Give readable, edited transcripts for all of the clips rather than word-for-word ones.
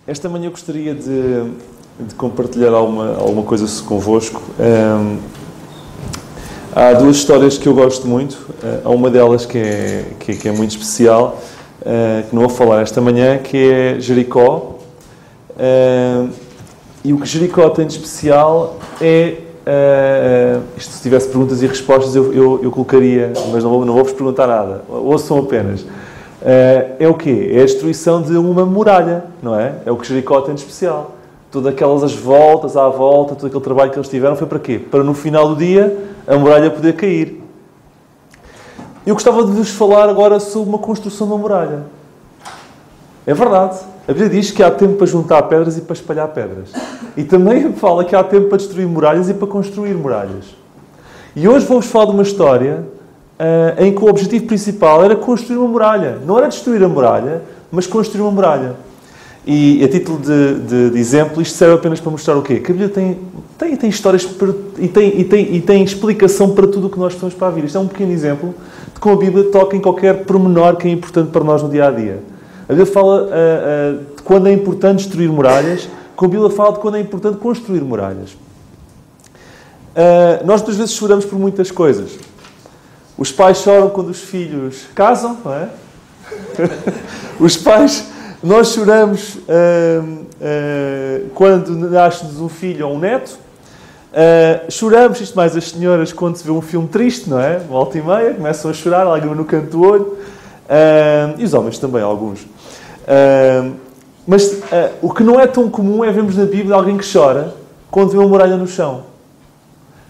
Esta manhã eu gostaria de compartilhar alguma coisa convosco. Há duas histórias que eu gosto muito. Há uma delas que é muito especial, que não vou falar esta manhã, que é Jericó. E o que Jericó tem de especial é... isto, se tivesse perguntas e respostas eu colocaria, mas não vou-vos perguntar nada. Ouçam apenas. É o quê? É a destruição de uma muralha, não é? É o que Jericó tem de especial. Todas aquelas as voltas à volta, todo aquele trabalho que eles tiveram foi para quê? Para no final do dia a muralha poder cair. Eu gostava de vos falar agora sobre uma construção de uma muralha. É verdade. A Bíblia diz que há tempo para juntar pedras e para espalhar pedras. E também fala que há tempo para destruir muralhas e para construir muralhas. E hoje vou-vos falar de uma história em que o objetivo principal era construir uma muralha. Não era destruir a muralha, mas construir uma muralha. E a título de exemplo, isto serve apenas para mostrar o quê? Que a Bíblia tem histórias e tem explicação para tudo o que nós precisamos para a vida. Isto é um pequeno exemplo de como a Bíblia toca em qualquer pormenor que é importante para nós no dia-a-dia. A Bíblia fala de quando é importante destruir muralhas, como a Bíblia fala de quando é importante construir muralhas. Nós muitas vezes choramos por muitas coisas. Os pais choram quando os filhos casam, não é? Os pais, nós choramos quando nasce-nos um filho ou um neto. Choramos, isto mais as senhoras, quando se vê um filme triste, não é? Volta e meia, começam a chorar, lágrima no canto do olho. E os homens também, alguns. Mas o que não é tão comum é vermos na Bíblia alguém que chora quando vê uma muralha no chão.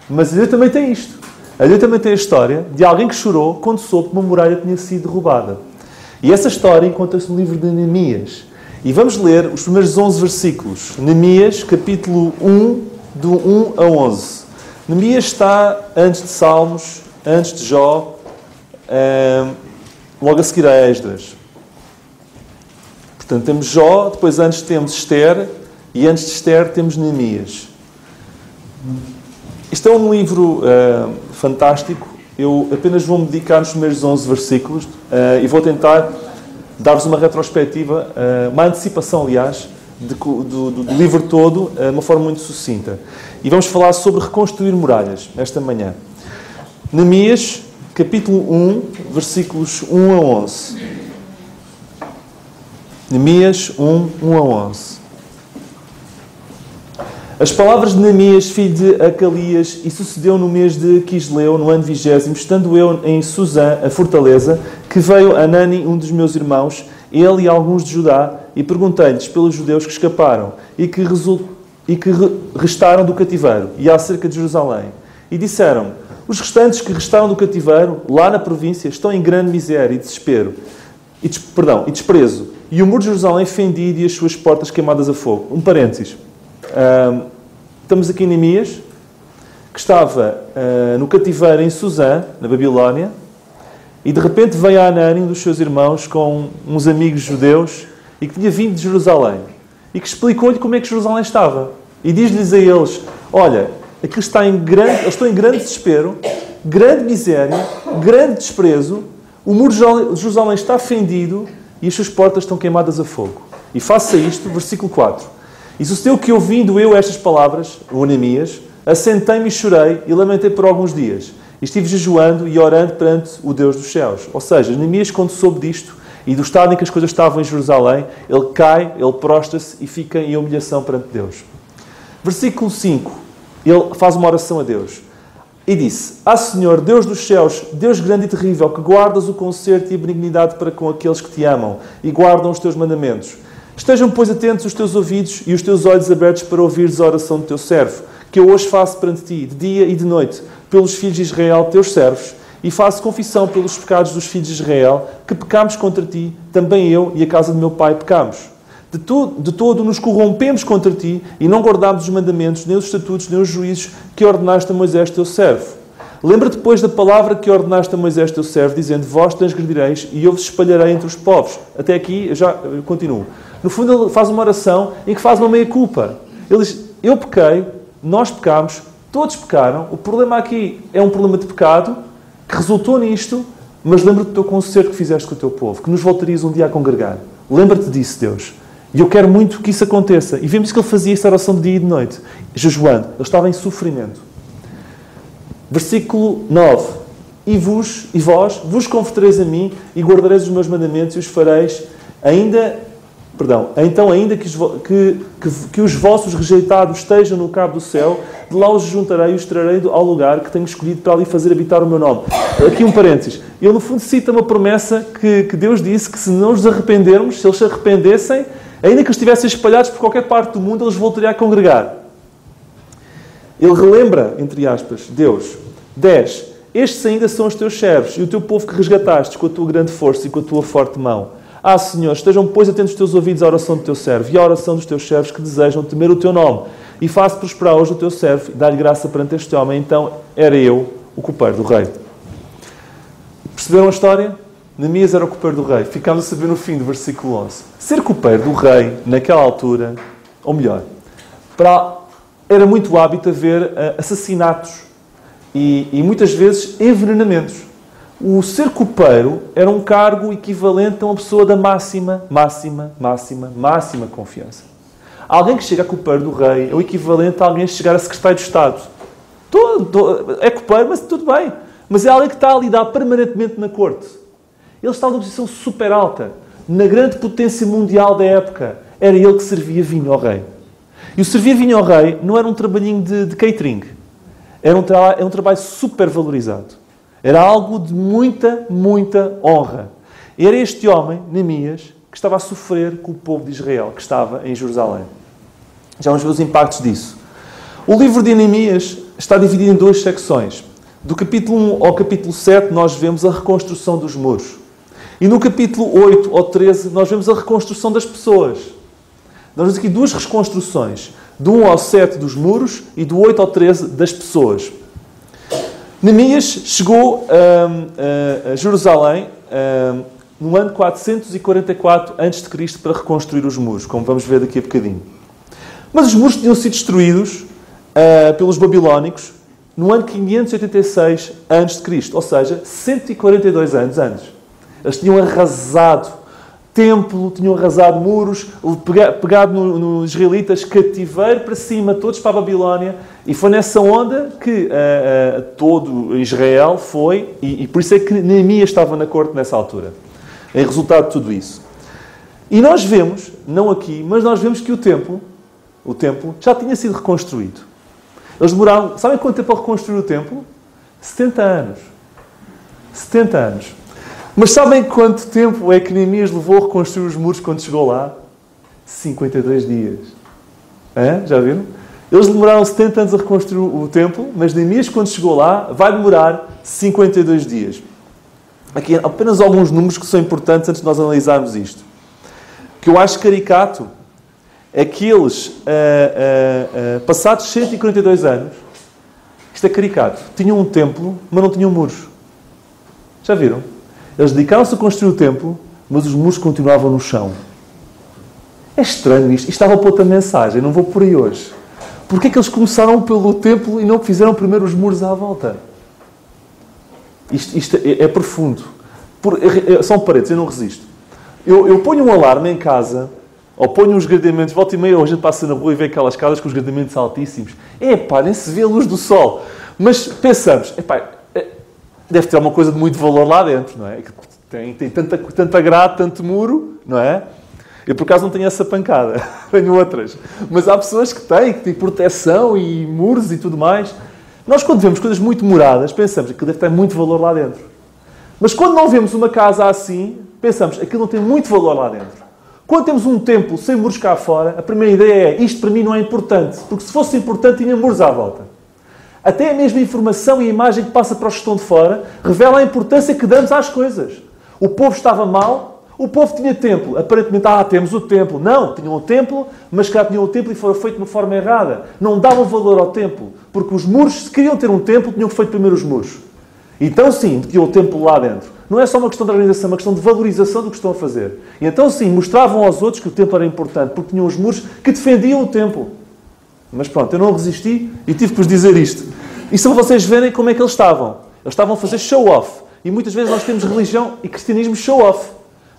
Mas a Bíblia também tem isto. A Bíblia também tem a história de alguém que chorou quando soube que uma muralha tinha sido derrubada. E essa história encontra-se no livro de Neemias. E vamos ler os primeiros 11 versículos. Neemias, capítulo 1, do 1 a 11. Neemias está antes de Salmos, antes de Jó, logo a seguir a Esdras. Portanto, temos Jó, depois antes temos Esther, e antes de Esther temos Neemias. Isto é um livro fantástico. Eu apenas vou-me dedicar nos primeiros 11 versículos e vou tentar dar-vos uma retrospectiva, uma antecipação, aliás, do livro todo, de uma forma muito sucinta. E vamos falar sobre reconstruir muralhas, esta manhã. Neemias, capítulo 1, versículos 1 a 11. Neemias 1, 1 a 11. As palavras de Neemias, filho de Acalias, e sucedeu no mês de Quisleu, no ano 20º, estando eu em Susã, a fortaleza, que veio Anani, um dos meus irmãos, ele e alguns de Judá, e perguntei-lhes pelos judeus que escaparam e que restaram do cativeiro, e acerca de Jerusalém. E disseram: os restantes que restaram do cativeiro, lá na província, estão em grande miséria e desespero, e desprezo, e o muro de Jerusalém fendido e as suas portas queimadas a fogo. Um parênteses. Estamos aqui em Neemias, que estava no cativeiro em Susã, na Babilónia, e de repente veio a Anani, um dos seus irmãos, com uns amigos judeus, e que tinha vindo de Jerusalém, e que explicou-lhe como é que Jerusalém estava. E diz-lhes a eles: olha, aquilo está eles estão em grande desespero, grande miséria, grande desprezo, o muro de Jerusalém está fendido e as suas portas estão queimadas a fogo. E faça isto, versículo 4. E sucedeu que, ouvindo eu estas palavras, o Neemias, assentei-me e chorei e lamentei por alguns dias. E estive jejuando e orando perante o Deus dos céus. Ou seja, Neemias, quando soube disto e do estado em que as coisas estavam em Jerusalém, ele cai, ele prostra-se e fica em humilhação perante Deus. Versículo 5. Ele faz uma oração a Deus. E disse: Ah, Senhor, Deus dos céus, Deus grande e terrível, que guardas o conserto e a benignidade para com aqueles que te amam e guardam os teus mandamentos. Estejam, pois, atentos os teus ouvidos e os teus olhos abertos para ouvires a oração do teu servo, que eu hoje faço perante ti, de dia e de noite, pelos filhos de Israel, teus servos, e faço confissão pelos pecados dos filhos de Israel, que pecámos contra ti, também eu e a casa de meu pai pecámos. De todo nos corrompemos contra ti e não guardámos os mandamentos, nem os estatutos, nem os juízos que ordenaste a Moisés, teu servo. Lembra-te, depois, da palavra que ordenaste a Moisés, teu servo, dizendo: vós transgredireis e eu vos espalharei entre os povos. Até aqui, eu continuo. No fundo, ele faz uma oração em que faz uma meia-culpa. Ele diz: eu pequei, nós pecámos, todos pecaram. O problema aqui é um problema de pecado que resultou nisto, mas lembra-te do teu concerto que fizeste com o teu povo, que nos voltarias um dia a congregar. Lembra-te disso, Deus. E eu quero muito que isso aconteça. E vemos que ele fazia esta oração de dia e de noite, jejuando. Ele estava em sofrimento. Versículo 9. E vós vos convertereis a mim e guardareis os meus mandamentos e os fareis então ainda que os vossos rejeitados estejam no cabo do céu, de lá os juntarei e os trarei ao lugar que tenho escolhido para ali fazer habitar o meu nome. Aqui um parênteses. Ele, no fundo, cita uma promessa que Deus disse que se não os arrependermos, se eles se arrependessem, ainda que eles estivessem espalhados por qualquer parte do mundo, eles voltariam a congregar. Ele relembra, entre aspas, Deus. 10. Estes ainda são os teus servos e o teu povo que resgataste com a tua grande força e com a tua forte mão. Ah, Senhor, estejam, pois, atentos os teus ouvidos à oração do teu servo e à oração dos teus servos que desejam temer o teu nome. E faça prosperar hoje o teu servo e dá-lhe graça perante este homem. Então era eu o copeiro do rei. Perceberam a história? Neemias era o copeiro do rei. Ficámos a saber no fim do versículo 11. Ser copeiro do rei, naquela altura, ou melhor, era muito hábito haver assassinatos e muitas vezes envenenamentos. O ser copeiro era um cargo equivalente a uma pessoa da máxima confiança. Alguém que chega a copeiro do rei é o equivalente a alguém chegar a secretário de Estado. É copeiro, mas tudo bem. Mas é alguém que está a lidar permanentemente na corte. Ele estava numa posição super alta. Na grande potência mundial da época, era ele que servia vinho ao rei. E o servir vinho ao rei não era um trabalhinho de catering. Era um trabalho super valorizado. Era algo de muita honra. Era este homem, Neemias, que estava a sofrer com o povo de Israel, que estava em Jerusalém. Já vamos ver os impactos disso. O livro de Neemias está dividido em 2 secções. Do capítulo 1 ao capítulo 7, nós vemos a reconstrução dos muros. E no capítulo 8 ao 13, nós vemos a reconstrução das pessoas. Nós vemos aqui 2 reconstruções. Do 1 ao 7 dos muros e do 8 ao 13 das pessoas. Neemias chegou a Jerusalém no ano 444 a.C. para reconstruir os muros, como vamos ver daqui a bocadinho. Mas os muros tinham sido destruídos pelos babilónicos no ano 586 a.C., ou seja, 142 anos antes. Eles tinham arrasado templo, tinham arrasado muros, pegado nos israelitas, cativeiro para cima, todos para a Babilónia. E foi nessa onda que todo Israel foi, e por isso é que Neemias estava na corte nessa altura. Em resultado de tudo isso. E nós vemos, não aqui, mas nós vemos que o templo já tinha sido reconstruído. Eles demoraram, sabem quanto tempo a reconstruir o templo? 70 anos. 70 anos. Mas sabem quanto tempo é que Neemias levou a reconstruir os muros quando chegou lá? 52 dias. Já viram? Eles demoraram 70 anos a reconstruir o templo, mas Neemias, quando chegou lá, vai demorar 52 dias. Aqui apenas alguns números que são importantes antes de nós analisarmos isto. O que eu acho caricato é que eles, passados 142 anos, isto é caricato, tinham um templo, mas não tinham muros. Já viram? Eles dedicaram-se a construir o templo, mas os muros continuavam no chão. É estranho isto. Isto estava para outra mensagem, não vou por aí hoje. Porquê é que eles começaram pelo templo e não fizeram primeiro os muros à volta? Isto é profundo. São paredes, eu não resisto. Eu ponho um alarme em casa, ou ponho uns gradamentos, volta e meia, a gente passa na rua e vê aquelas casas com os gradamentos altíssimos. Nem se vê a luz do sol. Mas pensamos, deve ter alguma coisa de muito valor lá dentro, não é? Tem tanta grade, tanto muro, não é? Eu, por acaso, não tenho essa pancada. Tenho outras. Mas há pessoas que têm proteção e muros e tudo mais. Nós, quando vemos coisas muito moradas, pensamos que aquilo deve ter muito valor lá dentro. Mas quando não vemos uma casa assim, pensamos que aquilo não tem muito valor lá dentro. Quando temos um templo sem muros cá fora, a primeira ideia é isto para mim não é importante. Porque se fosse importante, tinha muros à volta. Até a mesma informação e a imagem que passa para os que estão de fora revela a importância que damos às coisas. O povo estava mal, o povo tinha templo. Aparentemente, temos o templo. Não, tinham o templo, mas cá tinham o templo e foi feito de uma forma errada. Não davam valor ao templo. Porque os muros, se queriam ter um templo, tinham feito primeiro os muros. Então sim, tinham o templo lá dentro. Não é só uma questão de organização, é uma questão de valorização do que estão a fazer. E então sim, mostravam aos outros que o templo era importante, porque tinham os muros que defendiam o templo. Mas pronto, eu não resisti e tive que vos dizer isto. E só vocês verem como é que eles estavam. Eles estavam a fazer show-off. E muitas vezes nós temos religião e cristianismo show-off.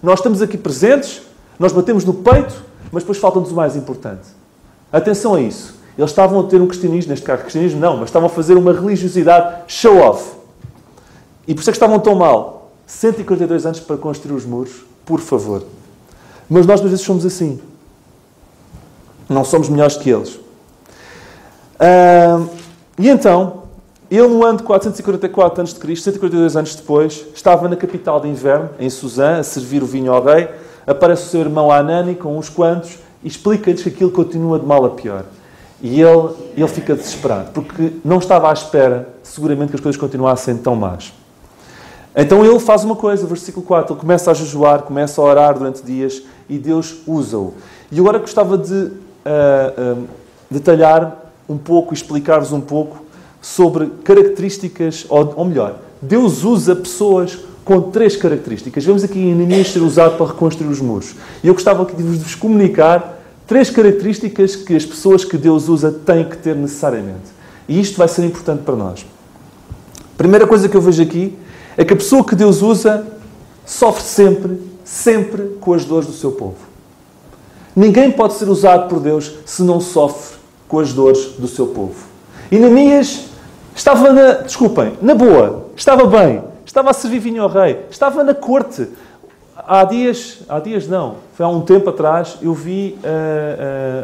Nós estamos aqui presentes, nós batemos no peito, mas depois falta-nos o mais importante. Atenção a isso. Eles estavam a ter um cristianismo, neste caso cristianismo não, mas estavam a fazer uma religiosidade show-off. E por isso é que estavam tão mal. 142 anos para construir os muros, por favor. Mas nós, às vezes, somos assim. Não somos melhores que eles. E então, ele no ano de 444 a.C., 142 anos depois, estava na capital de inverno, em Suzã, a servir o vinho ao rei. Aparece o seu irmão Anani com uns quantos e explica-lhes que aquilo continua de mal a pior. E ele fica desesperado, porque não estava à espera, seguramente, que as coisas continuassem tão más. Então ele faz uma coisa, versículo 4, ele começa a jejuar, começa a orar durante dias e Deus usa-o. E agora gostava de detalhar um pouco, explicar-vos um pouco sobre características, ou melhor, Deus usa pessoas com 3 características. Vemos aqui Neemias ser usado para reconstruir os muros. E eu gostava de vos comunicar 3 características que as pessoas que Deus usa têm que ter necessariamente. E isto vai ser importante para nós. A primeira coisa que eu vejo aqui é que a pessoa que Deus usa sofre sempre com as dores do seu povo. Ninguém pode ser usado por Deus se não sofre com as dores do seu povo. E Neemias estava na boa, estava bem, estava a servir vinho ao rei, estava na corte. Há um tempo atrás, eu vi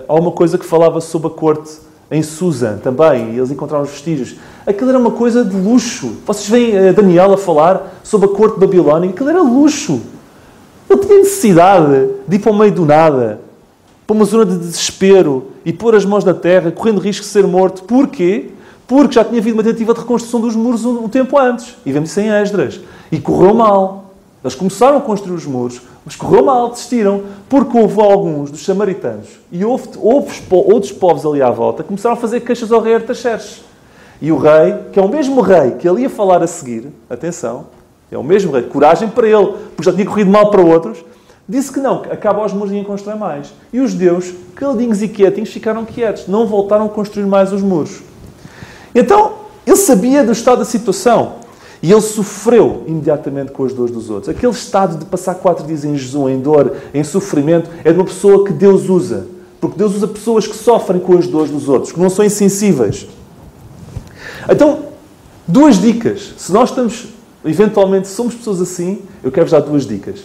alguma coisa que falava sobre a corte em Suzã também, e eles encontraram os vestígios. Aquilo era uma coisa de luxo. Vocês veem a Daniel a falar sobre a corte babilónica, aquilo era luxo. Ele tinha necessidade de ir para o meio do nada, para uma zona de desespero, e pôr as mãos na terra, correndo risco de ser morto. Porquê? Porque já tinha havido uma tentativa de reconstrução dos muros um tempo antes. E vemos isso em Esdras. E correu mal. Eles começaram a construir os muros, mas correu mal, desistiram, porque houve alguns dos samaritanos e houve outros povos ali à volta que começaram a fazer queixas ao rei Artaxerxes. E o rei, que é o mesmo rei que ele ia falar a seguir, atenção, é o mesmo rei, coragem para ele, porque já tinha corrido mal para outros, disse que não, que acaba aos muros e ninguém constrói mais. E os judeus, caladinhos e quietinhos, ficaram quietos, não voltaram a construir mais os muros. Então, ele sabia do estado da situação. E ele sofreu imediatamente com as dores dos outros. Aquele estado de passar 4 dias em jejum, em dor, em sofrimento, é de uma pessoa que Deus usa. Porque Deus usa pessoas que sofrem com as dores dos outros, que não são insensíveis. Então, 2 dicas. Se nós eventualmente somos pessoas assim, eu quero-vos dar 2 dicas.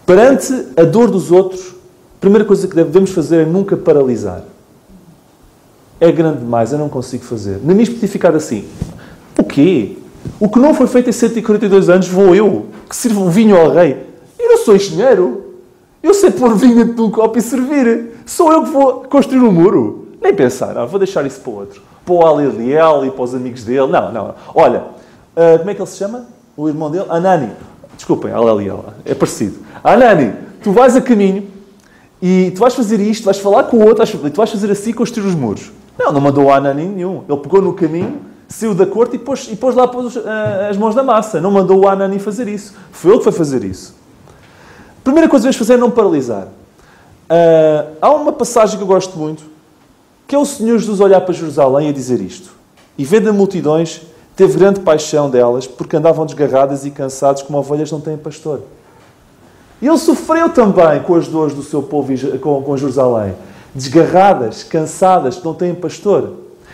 Perante a dor dos outros, a primeira coisa que devemos fazer é nunca paralisar. É grande demais, eu não consigo fazer. Na minha especificado assim. O quê? O que não foi feito em 142 anos vou eu, que sirvo o vinho ao rei. Eu não sou engenheiro. Eu sei pôr vinho dentro de um copo e servir. Sou eu que vou construir um muro. Nem pensar. Vou deixar isso para o outro. Para o Aleliel e para os amigos dele. Não. Olha, como é que ele se chama? O irmão dele? Anani. Desculpem, Aleliel. É parecido. Anani, tu vais a caminho e tu vais fazer isto, vais falar com o outro, tu vais fazer assim e construir os muros. Não mandou o Anani nenhum. Ele pegou no caminho, saiu da corte e pôs lá as mãos na massa. Não mandou o Anani fazer isso. Foi ele que foi fazer isso. A primeira coisa que devemos fazer é não paralisar. Há uma passagem que eu gosto muito, que é o Senhor Jesus olhar para Jerusalém e dizer isto. E vendo a multidões, teve grande paixão delas, porque andavam desgarradas e cansadas como ovelhas não têm pastor. E ele sofreu também com as dores do seu povo com Jerusalém. Desgarradas, cansadas, não têm pastor.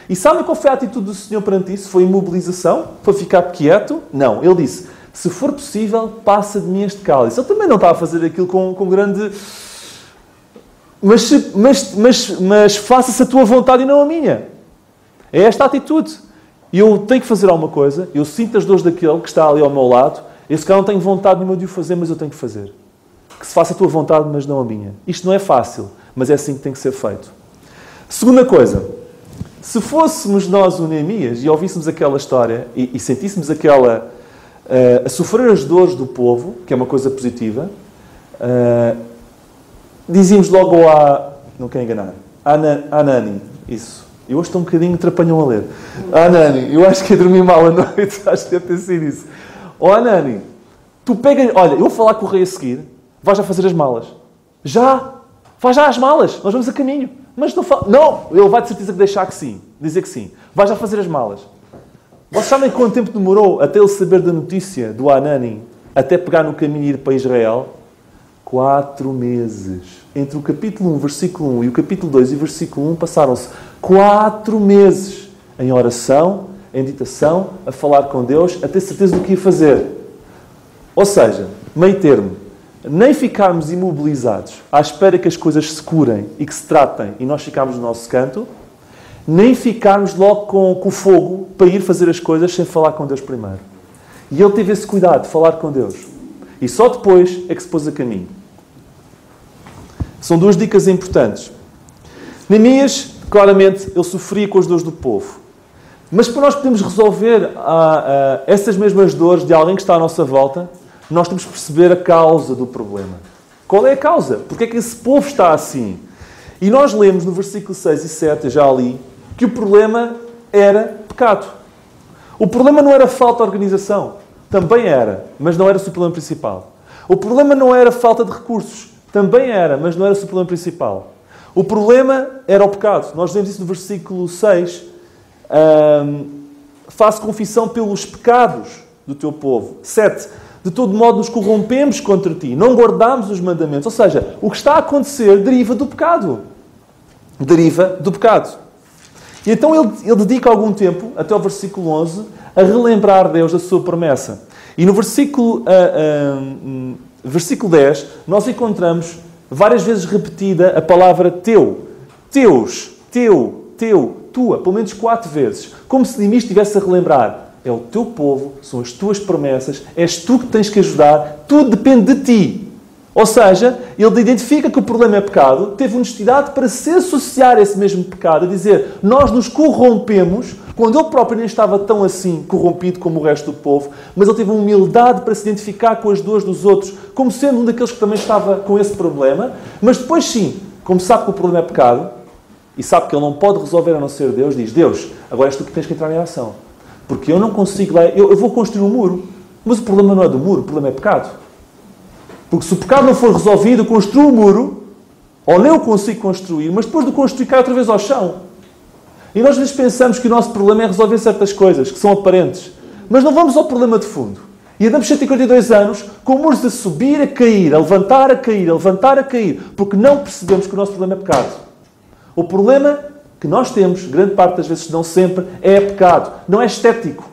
E sabem qual foi a atitude do Senhor perante isso? Foi imobilização? Foi ficar quieto? Não. Ele disse, se for possível, passa de mim este cálice. Ele também não estava a fazer aquilo com grande... Mas faça-se a tua vontade e não a minha. É esta a atitude. Eu tenho que fazer alguma coisa, eu sinto as dores daquele que está ali ao meu lado, esse cara não tem vontade nenhuma de o fazer, mas eu tenho que fazer. Que se faça a tua vontade, mas não a minha. Isto não é fácil, mas é assim que tem que ser feito. Segunda coisa, se fôssemos nós o Neemias e ouvíssemos aquela história e sentíssemos aquela... a sofrer as dores do povo, que é uma coisa positiva, dizíamos logo não quero enganar, Anani, isso. Eu hoje estou um bocadinho trapalhão a ler. Anani, eu acho que ia dormir mal à noite, acho que deve ter sido isso. Anani, tu pega... Olha, eu vou falar com o rei a seguir, vais já fazer as malas. Já? Vai já às malas, nós vamos a caminho. Mas não fala... Não, ele vai de certeza que deixar que sim, dizer que sim. Vai já fazer as malas. Vocês sabem quanto tempo demorou até ele saber da notícia do Anani, até pegar no caminho e ir para Israel? 4 meses. Entre o capítulo 1, versículo 1 e o capítulo 2 e versículo 1 passaram-se 4 meses em oração, em meditação, a falar com Deus, a ter certeza do que ia fazer. Ou seja, meio termo, nem ficarmos imobilizados à espera que as coisas se curem e que se tratem e nós ficarmos no nosso canto, nem ficarmos logo com o fogo para ir fazer as coisas sem falar com Deus primeiro. E ele teve esse cuidado de falar com Deus. E só depois é que se pôs a caminho. São 2 dicas importantes. Neemias, claramente, ele sofria com as dores do povo. Mas para nós podermos resolver essas mesmas dores de alguém que está à nossa volta, nós temos que perceber a causa do problema. Qual é a causa? Porque é que esse povo está assim? E nós lemos no versículo 6 e 7, eu já li, que o problema era pecado. O problema não era falta de organização. Também era, mas não era o seu problema principal. O problema não era falta de recursos. Também era, mas não era o seu problema principal. O problema era o pecado. Nós vemos isso no versículo 6. Faço confissão pelos pecados do teu povo. 7. De todo modo nos corrompemos contra ti. Não guardamos os mandamentos. Ou seja, o que está a acontecer deriva do pecado. Deriva do pecado. E então ele dedica algum tempo, até ao versículo 11, a relembrar Deus da sua promessa. E no versículo 10, nós encontramos várias vezes repetida a palavra teu. Teus, teu, tua, pelo menos 4 vezes. Como se Neemias estivesse a relembrar. É o teu povo, são as tuas promessas, és tu que tens que ajudar, tudo depende de ti. Ou seja, ele identifica que o problema é pecado, teve honestidade para se associar a esse mesmo pecado, a dizer, nós nos corrompemos, quando ele próprio nem estava tão assim corrompido como o resto do povo, mas ele teve uma humildade para se identificar com as dores dos outros, como sendo um daqueles que também estava com esse problema, mas depois sim, como sabe que o problema é pecado, e sabe que ele não pode resolver a não ser Deus, diz, Deus, agora és tu que tens que entrar em ação. Porque eu não consigo lá, eu vou construir um muro, mas o problema não é do muro, o problema é pecado. Porque se o pecado não for resolvido, eu construo um muro, ou nem eu consigo construir, mas depois de construir cai outra vez ao chão. E nós às vezes pensamos que o nosso problema é resolver certas coisas, que são aparentes, mas não vamos ao problema de fundo. E andamos 142 anos com muros a subir, a cair, a levantar, a cair, a levantar, a cair, porque não percebemos que o nosso problema é pecado. O problema que nós temos, grande parte das vezes, se não sempre, é pecado. Não é estético.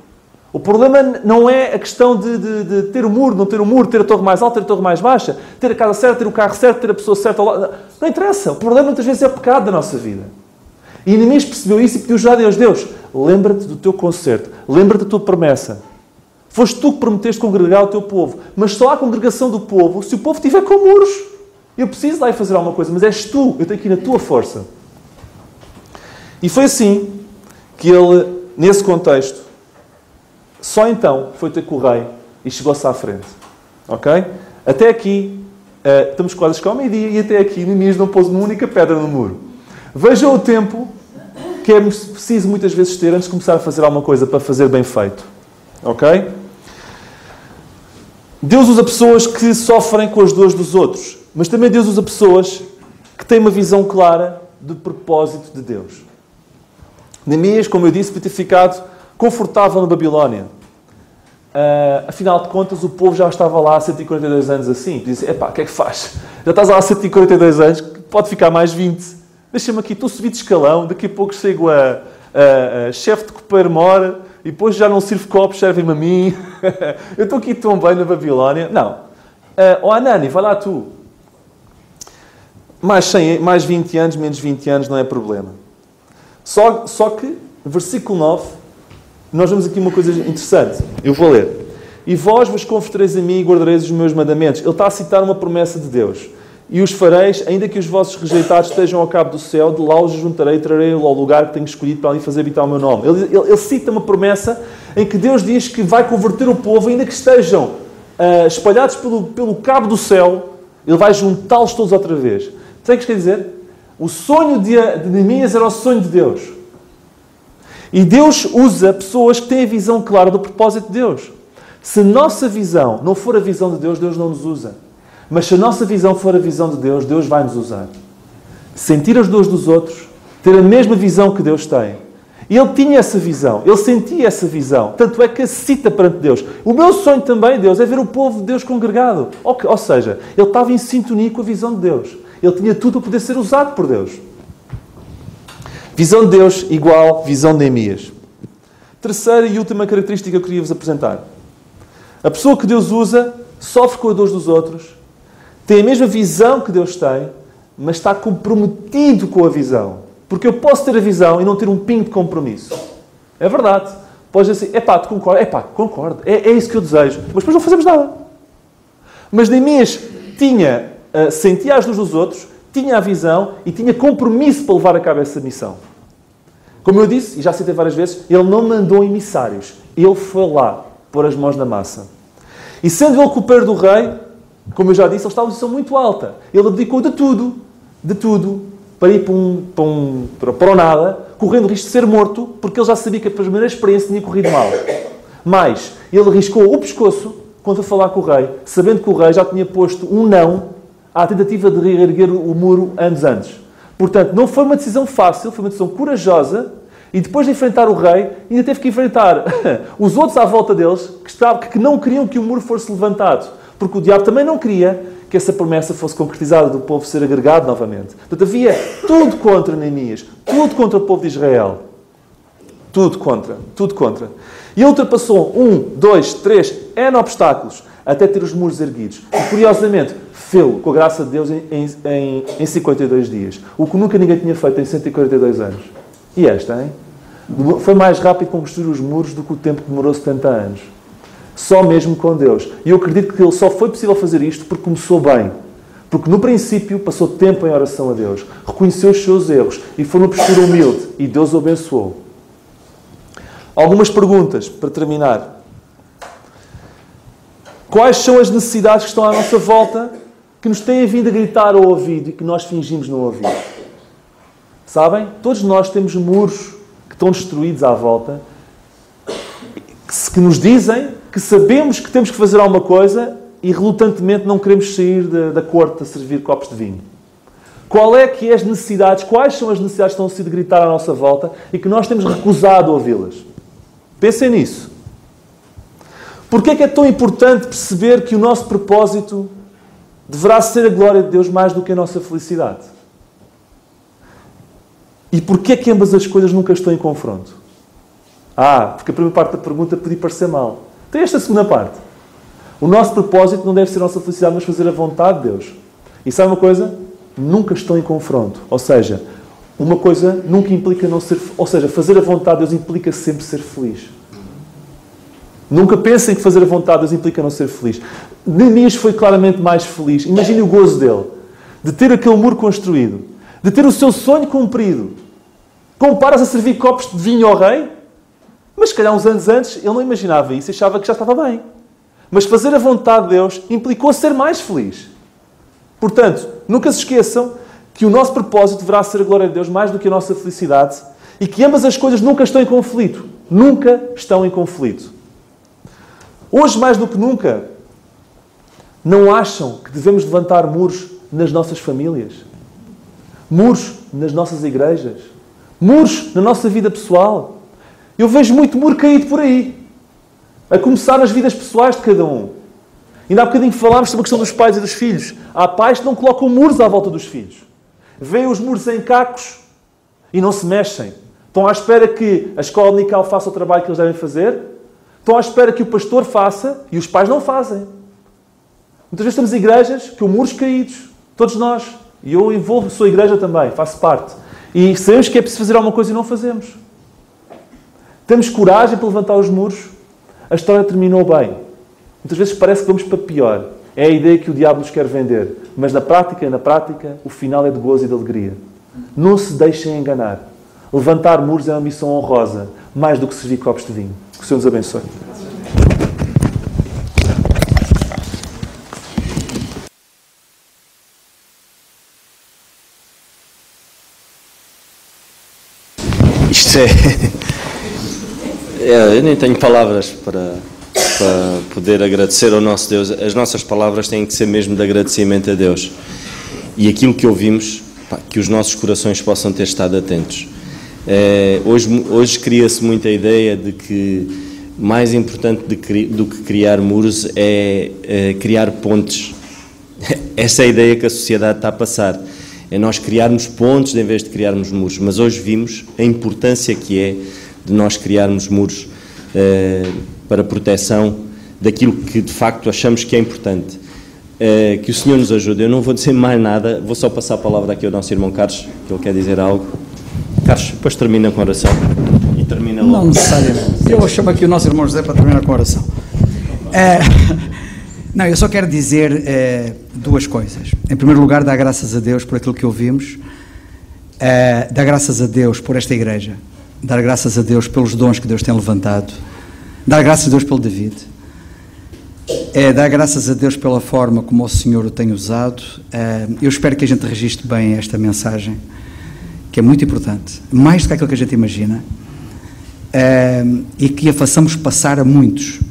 O problema não é a questão de ter o muro, não ter o muro, ter a torre mais alta, ter a torre mais baixa, ter a casa certa, ter o carro certo, ter a pessoa certa. Não interessa. O problema muitas vezes é o pecado da nossa vida. E Neemias percebeu isso e pediu ajuda a Deus. Deus, lembra-te do teu concerto. Lembra-te da tua promessa. Foste tu que prometeste congregar o teu povo. Mas só há congregação do povo se o povo estiver com muros. Eu preciso lá ir fazer alguma coisa, mas és tu. Eu tenho que ir na tua força. E foi assim que ele, nesse contexto, só então foi ter com o rei e chegou-se à frente. Ok? Até aqui, estamos quase a chegar ao meio-dia e até aqui Neemias não pôs uma única pedra no muro. Vejam o tempo que é preciso muitas vezes ter antes de começar a fazer alguma coisa para fazer bem feito. Ok? Deus usa pessoas que sofrem com as dores dos outros, mas também Deus usa pessoas que têm uma visão clara do propósito de Deus. Neemias, como eu disse, podia ter ficado confortável na Babilónia. Afinal de contas, o povo já estava lá há 142 anos assim. Dizia, epá, o que é que faz? Já estás lá há 142 anos, pode ficar mais 20. Deixa-me aqui, estou a subir de escalão, daqui a pouco chego a chefe de copeiro-mor e depois já não sirvo copos, servem-me a mim. Eu estou aqui tão bem na Babilónia. Não. Anani, vai lá tu. Mais 20 anos, menos 20 anos, não é problema. Só que, no versículo 9, nós vemos aqui uma coisa interessante. Eu vou ler. E vós vos convertereis a mim e guardareis os meus mandamentos. Ele está a citar uma promessa de Deus. E os fareis, ainda que os vossos rejeitados estejam ao cabo do céu, de lá os juntarei e trarei ao lugar que tenho escolhido para ali fazer habitar o meu nome. Ele cita uma promessa em que Deus diz que vai converter o povo, ainda que estejam espalhados pelo cabo do céu, Ele vai juntá-los todos outra vez. Sabe o que quer dizer? O sonho de Neemias era o sonho de Deus. E Deus usa pessoas que têm a visão clara do propósito de Deus. Se a nossa visão não for a visão de Deus, Deus não nos usa. Mas se a nossa visão for a visão de Deus, Deus vai nos usar. Sentir as dores dos outros, ter a mesma visão que Deus tem E ele tinha essa visão, ele sentia essa visão. Tanto é que a cita perante Deus. O meu sonho também, Deus, é ver o povo de Deus congregado. Ou seja, ele estava em sintonia com a visão de Deus. Ele tinha tudo para poder ser usado por Deus. Visão de Deus igual visão de Neemias. Terceira e última característica que eu queria vos apresentar. A pessoa que Deus usa sofre com a dor dos outros, tem a mesma visão que Deus tem, mas está comprometido com a visão. Porque eu posso ter a visão e não ter um pingo de compromisso. É verdade. Podes dizer assim, tu concordas? Concordo. É isso que eu desejo. Mas depois não fazemos nada. Mas Neemias sentia as dores dos outros, tinha a visão e tinha compromisso para levar a cabo essa missão. Como eu disse, e já citei várias vezes, ele não mandou emissários. Ele foi lá, pôr as mãos na massa. E sendo ele copeiro do rei, como eu já disse, ele estava em posição muito alta. Ele abdicou de tudo, para ir para o nada, correndo o risco de ser morto, porque ele já sabia que a primeira experiência tinha corrido mal. Mas ele arriscou o pescoço quando foi falar com o rei, sabendo que o rei já tinha posto um não à tentativa de reerguer o muro anos antes. Portanto, não foi uma decisão fácil, foi uma decisão corajosa, e depois de enfrentar o rei, ainda teve que enfrentar os outros à volta deles, que não queriam que o muro fosse levantado, porque o diabo também não queria que essa promessa fosse concretizada, do povo ser agregado novamente. Portanto, havia tudo contra Neemias, tudo contra o povo de Israel. Tudo contra. E ele ultrapassou 1, 2, 3, N obstáculos, até ter os muros erguidos. E, curiosamente, fê-lo, com a graça de Deus, em 52 dias. O que nunca ninguém tinha feito em 142 anos. E esta, hein? Foi mais rápido construir os muros do que o tempo que demorou 70 anos. Só mesmo com Deus. E eu acredito que ele só foi possível fazer isto porque começou bem. Porque no princípio passou tempo em oração a Deus. Reconheceu os seus erros e foi numa postura humilde. E Deus o abençoou. Algumas perguntas para terminar. Quais são as necessidades que estão à nossa volta que nos têm vindo a gritar ao ouvido e que nós fingimos não ouvir? Sabem? Todos nós temos muros que estão destruídos à volta, que nos dizem que sabemos que temos que fazer alguma coisa e relutantemente não queremos sair da corte a servir copos de vinho. Quais são as necessidades que estão a se gritar à nossa volta e que nós temos recusado ouvi-las? Pensem nisso. Porquê é que é tão importante perceber que o nosso propósito deverá ser a glória de Deus mais do que a nossa felicidade? E porquê é que ambas as coisas nunca estão em confronto? Porque a primeira parte da pergunta podia parecer mal. Tem esta segunda parte. O nosso propósito não deve ser a nossa felicidade, mas fazer a vontade de Deus. E sabe uma coisa? Nunca estão em confronto. Ou seja, uma coisa nunca implica não ser... Ou seja, fazer a vontade de Deus implica sempre ser feliz. Nunca pensem que fazer a vontade de Deus implica não ser feliz. Neemias foi claramente mais feliz. Imagine o gozo dele. De ter aquele muro construído. De ter o seu sonho cumprido. Comparas a servir copos de vinho ao rei? Mas se calhar uns anos antes ele não imaginava isso e achava que já estava bem. Mas fazer a vontade de Deus implicou ser mais feliz. Portanto, nunca se esqueçam que o nosso propósito deverá ser a glória de Deus mais do que a nossa felicidade e que ambas as coisas nunca estão em conflito. Nunca estão em conflito. Hoje, mais do que nunca, não acham que devemos levantar muros nas nossas famílias? Muros nas nossas igrejas? Muros na nossa vida pessoal? Eu vejo muito muro caído por aí. A começar nas vidas pessoais de cada um. Ainda há bocadinho falámos sobre a questão dos pais e dos filhos. Há pais que não colocam muros à volta dos filhos. Veem os muros em cacos e não se mexem. Estão à espera que a escola dominical faça o trabalho que eles devem fazer. Estão à espera que o pastor faça e os pais não fazem. Muitas vezes temos igrejas com muros caídos. Todos nós. E eu sou igreja também, faço parte. E sabemos que é preciso fazer alguma coisa e não fazemos. Temos coragem para levantar os muros. A história terminou bem. Muitas vezes parece que vamos para pior. É a ideia que o diabo nos quer vender. Mas na prática, o final é de gozo e de alegria. Não se deixem enganar. Levantar muros é uma missão honrosa, mais do que servir copos de vinho. Que o Senhor nos abençoe. Isto eu nem tenho palavras para poder agradecer ao nosso Deus. As nossas palavras têm que ser mesmo de agradecimento a Deus. E aquilo que ouvimos, que os nossos corações possam ter estado atentos. Hoje cria-se muita ideia de que mais importante do que criar muros é criar pontes. Essa é a ideia que a sociedade está a passar. É nós criarmos pontes em vez de criarmos muros. Mas hoje vimos a importância que é de nós criarmos muros para proteção daquilo que de facto achamos que é importante. Que o Senhor nos ajude. Eu não vou dizer mais nada, vou só passar a palavra aqui ao nosso irmão Carlos, que ele quer dizer algo. Carlos, depois termina com a oração e termina logo. Não necessariamente. Eu chamo aqui o nosso irmão José para terminar com a oração. Não, eu só quero dizer duas coisas. Em primeiro lugar, dar graças a Deus por aquilo que ouvimos, dar graças a Deus por esta igreja, dar graças a Deus pelos dons que Deus tem levantado, dar graças a Deus pelo David, dar graças a Deus pela forma como o Senhor o tem usado. Eu espero que a gente registre bem esta mensagem, que é muito importante, mais do que aquilo que a gente imagina, e que a façamos passar a muitos.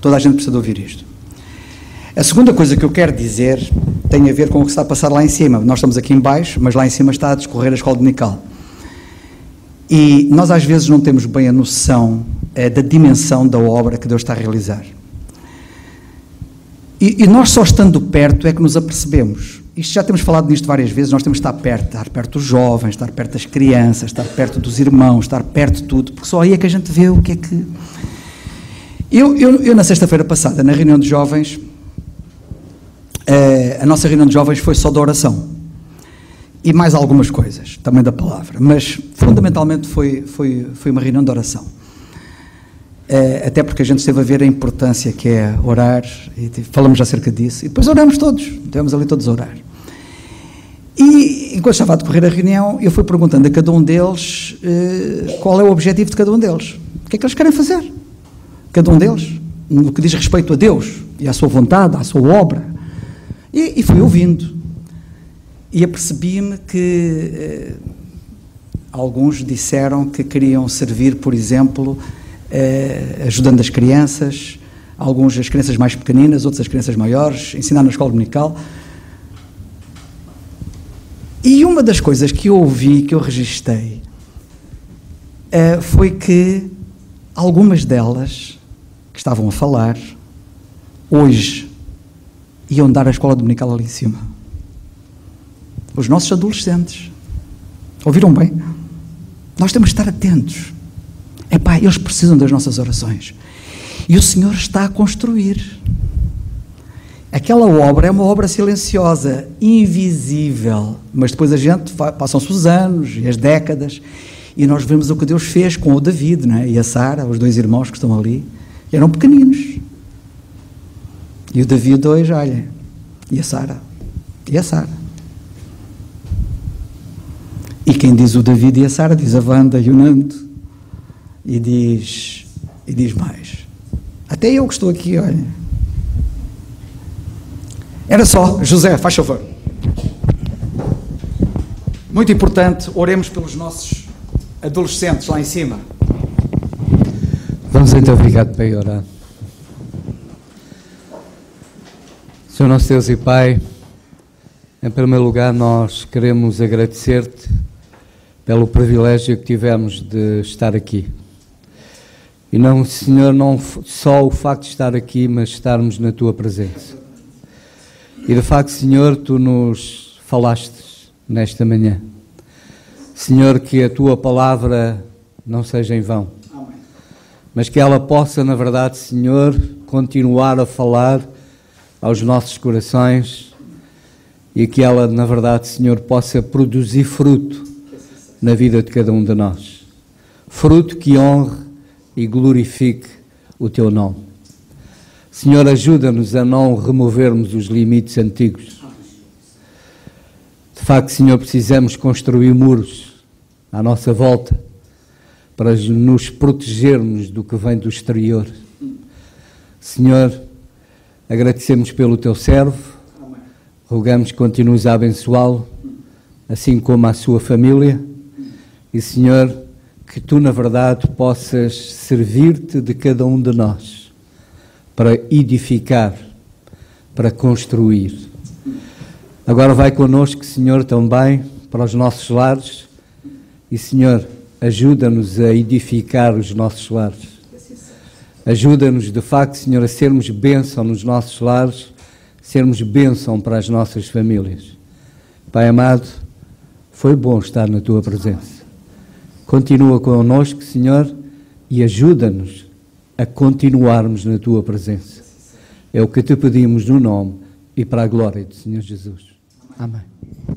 Toda a gente precisa de ouvir isto. A segunda coisa que eu quero dizer tem a ver com o que está a passar lá em cima. Nós estamos aqui em baixo, mas lá em cima está a discorrer a escola dominical. E nós às vezes não temos bem a noção da dimensão da obra que Deus está a realizar. E nós só estando perto é que nos apercebemos. Isto já temos falado nisto várias vezes, nós temos de estar perto dos jovens, estar perto das crianças, estar perto dos irmãos, estar perto de tudo, porque só aí é que a gente vê o que é que... Eu na sexta-feira passada, na reunião de jovens, a nossa reunião de jovens foi só de oração e mais algumas coisas, também da palavra, mas fundamentalmente foi uma reunião de oração, até porque a gente esteve a ver a importância que é orar, e falamos acerca disso, e depois oramos todos, estivemos ali todos a orar. E enquanto estava a decorrer a reunião, eu fui perguntando a cada um deles qual é o objetivo de cada um deles, o que é que eles querem fazer, cada um deles, no que diz respeito a Deus e à sua vontade, à sua obra. E fui ouvindo, e apercebi-me que alguns disseram que queriam servir, por exemplo, ajudando as crianças, alguns as crianças mais pequeninas, outros as crianças maiores, ensinar na escola dominical. E uma das coisas que eu ouvi, que eu registrei, foi que algumas delas que estavam a falar, hoje, iam dar a escola dominical ali em cima. Os nossos adolescentes. Ouviram bem? Nós temos de estar atentos. Epá, eles precisam das nossas orações. E o Senhor está a construir. Aquela obra é uma obra silenciosa, invisível, mas depois a gente, passam-se os anos e as décadas, e nós vemos o que Deus fez com o David, não é? E a Sara, os dois irmãos que estão ali, eram pequeninos. E o David hoje, olha, e a Sara, e quem diz o David e a Sara, diz a Wanda e o Nando, e diz mais, até eu que estou aqui, olha. Era só, José, faz favor. Muito importante, oremos pelos nossos adolescentes lá em cima. Vamos então ficar de pé e orar. Senhor nosso Deus e Pai, em primeiro lugar nós queremos agradecer-te pelo privilégio que tivemos de estar aqui. E não, Senhor, não só o facto de estar aqui, mas estarmos na Tua presença. E de facto, Senhor, Tu nos falaste nesta manhã. Senhor, que a Tua palavra não seja em vão, mas que ela possa, na verdade, Senhor, continuar a falar aos nossos corações e que ela, na verdade, Senhor, possa produzir fruto na vida de cada um de nós. Fruto que honre e glorifique o Teu nome. Senhor, ajuda-nos a não removermos os limites antigos. De facto, Senhor, precisamos construir muros à nossa volta para nos protegermos do que vem do exterior. Senhor, agradecemos pelo Teu servo, rogamos que continues a abençoá-lo, assim como a sua família, e Senhor, que Tu na verdade possas servir-te de cada um de nós, para edificar, para construir. Agora vai connosco, Senhor, também para os nossos lares, e Senhor, ajuda-nos a edificar os nossos lares. Ajuda-nos, de facto, Senhor, a sermos bênção nos nossos lares, sermos bênção para as nossas famílias. Pai amado, foi bom estar na Tua presença. Continua connosco, Senhor, e ajuda-nos a continuarmos na Tua presença. É o que Te pedimos no nome e para a glória do Senhor Jesus. Amém.